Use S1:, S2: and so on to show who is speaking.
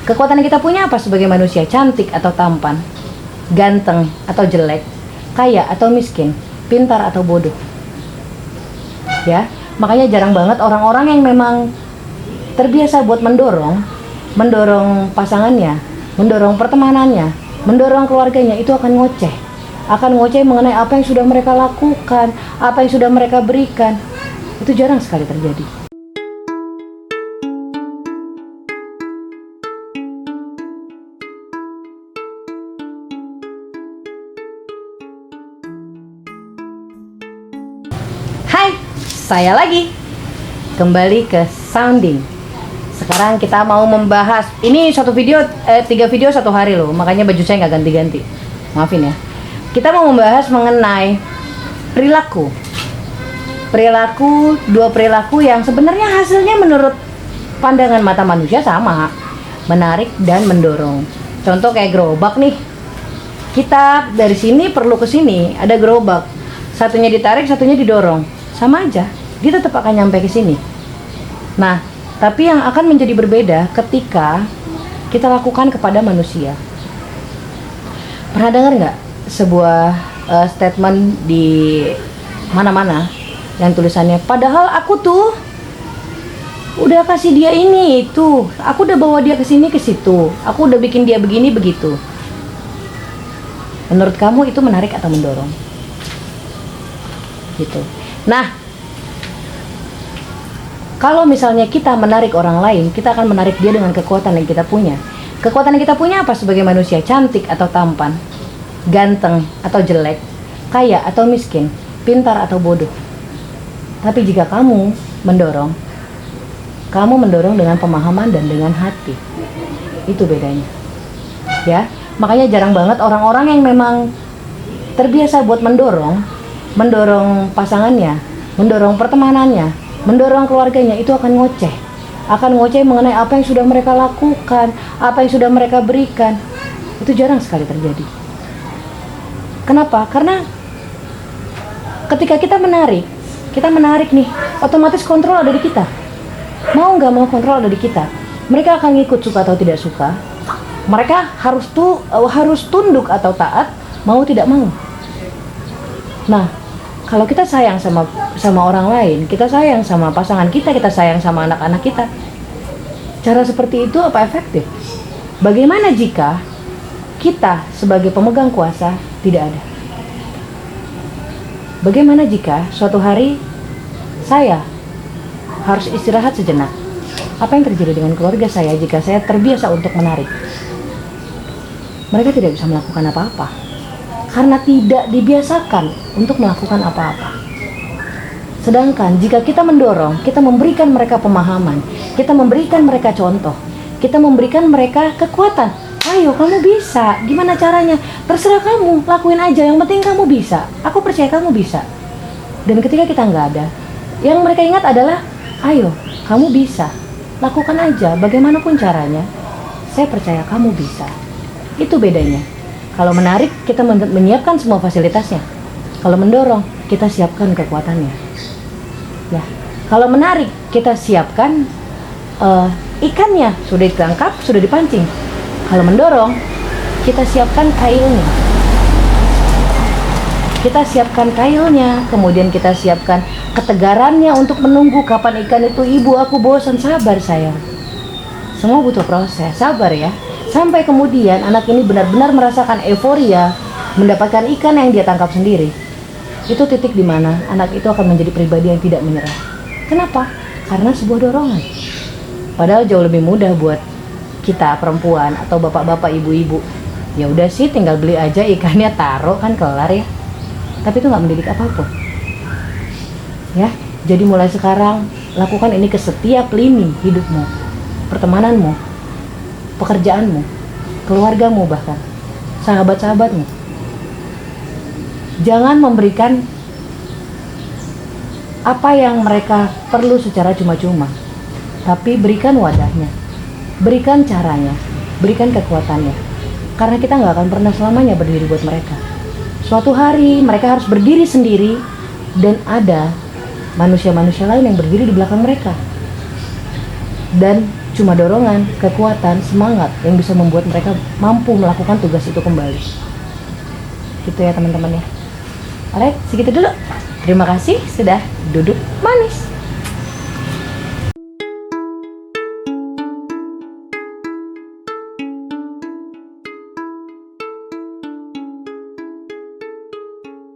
S1: Kekuatan yang kita punya apa sebagai manusia? Cantik atau tampan, ganteng atau jelek, kaya atau miskin, pintar atau bodoh. Ya, makanya jarang banget orang-orang yang memang terbiasa buat mendorong pasangannya, mendorong pertemanannya, mendorong keluarganya, itu akan ngoceh mengenai apa yang sudah mereka lakukan, apa yang sudah mereka berikan. Itu jarang sekali terjadi. Hai, saya lagi kembali ke Sounding. Sekarang kita mau membahas, ini satu video, 3 video satu hari loh, makanya baju saya nggak ganti-ganti, maafin ya. Kita mau membahas mengenai perilaku, dua perilaku yang sebenarnya hasilnya menurut pandangan mata manusia sama, menarik dan mendorong. Contoh kayak gerobak nih, kita dari sini perlu ke sini, ada gerobak, satunya ditarik, satunya didorong, sama aja, dia tetap akan nyampe ke sini. Nah, tapi yang akan menjadi berbeda ketika kita lakukan kepada manusia. Pernah dengar nggak sebuah statement di mana-mana yang tulisannya, padahal aku tuh udah kasih dia ini itu, aku udah bawa dia ke sini ke situ, aku udah bikin dia begini begitu. Menurut kamu itu menarik atau mendorong? Gitu. Nah, kalau misalnya kita menarik orang lain, kita akan menarik dia dengan kekuatan yang kita punya. Kekuatan yang kita punya apa sebagai manusia? Cantik atau tampan, ganteng atau jelek, kaya atau miskin, pintar atau bodoh. Tapi jika kamu mendorong dengan pemahaman dan dengan hati. Itu bedanya. Ya, makanya jarang banget orang-orang yang memang terbiasa buat mendorong pasangannya, mendorong pertemanannya, mendorong keluarganya, itu akan ngoceh mengenai apa yang sudah mereka lakukan, apa yang sudah mereka berikan. Itu jarang sekali terjadi. Kenapa? Karena ketika kita menarik nih, otomatis kontrol ada di kita. Mau nggak mau kontrol ada di kita. Mereka akan ngikut suka atau tidak suka. Mereka harus tunduk atau taat, mau tidak mau. Nah, kalau kita sayang sama orang lain, kita sayang sama pasangan kita sayang sama anak-anak kita, cara seperti itu apa efektif? Bagaimana jika kita sebagai pemegang kuasa tidak ada? Bagaimana jika suatu hari saya harus istirahat sejenak? Apa yang terjadi dengan keluarga saya jika saya terbiasa untuk menarik? Mereka tidak bisa melakukan apa-apa karena tidak dibiasakan untuk melakukan apa-apa. Sedangkan jika kita mendorong, kita memberikan mereka pemahaman, kita memberikan mereka contoh, kita memberikan mereka kekuatan. Ayo, kamu bisa. Gimana caranya? Terserah kamu, lakuin aja. Yang penting kamu bisa. Aku percaya kamu bisa. Dan ketika kita nggak ada, yang mereka ingat adalah, ayo, kamu bisa. Lakukan aja, bagaimanapun caranya. Saya percaya kamu bisa. Itu bedanya. Kalau menarik, kita menyiapkan semua fasilitasnya. Kalau mendorong, kita siapkan kekuatannya. Ya, kalau menarik, kita siapkan ikannya, sudah ditangkap, sudah dipancing. Kalau mendorong, kita siapkan kailnya, kemudian kita siapkan ketegarannya untuk menunggu kapan ikan itu, ibu aku bosan, sabar sayang. Semua butuh proses, sabar ya. Sampai kemudian anak ini benar-benar merasakan euforia, mendapatkan ikan yang dia tangkap sendiri. Itu titik di mana anak itu akan menjadi pribadi yang tidak menyerah. Kenapa? Karena sebuah dorongan. Padahal jauh lebih mudah buat kita perempuan atau bapak-bapak, ibu-ibu. Ya udah sih, tinggal beli aja ikannya, taruh kan kelar ya. Tapi itu nggak mendidik apapun. Ya, jadi mulai sekarang lakukan ini ke setiap lini hidupmu, pertemananmu, pekerjaanmu, keluargamu, bahkan sahabat-sahabatmu. Jangan memberikan apa yang mereka perlu secara cuma-cuma, tapi berikan wadahnya, berikan caranya, berikan kekuatannya. Karena kita nggak akan pernah selamanya berdiri buat mereka. Suatu hari mereka harus berdiri sendiri, dan ada manusia-manusia lain yang berdiri di belakang mereka. Dan Cuma dorongan, kekuatan, semangat yang bisa membuat mereka mampu melakukan tugas itu kembali. Gitu ya teman-teman ya. Alright, segitu dulu. Terima kasih sudah duduk manis.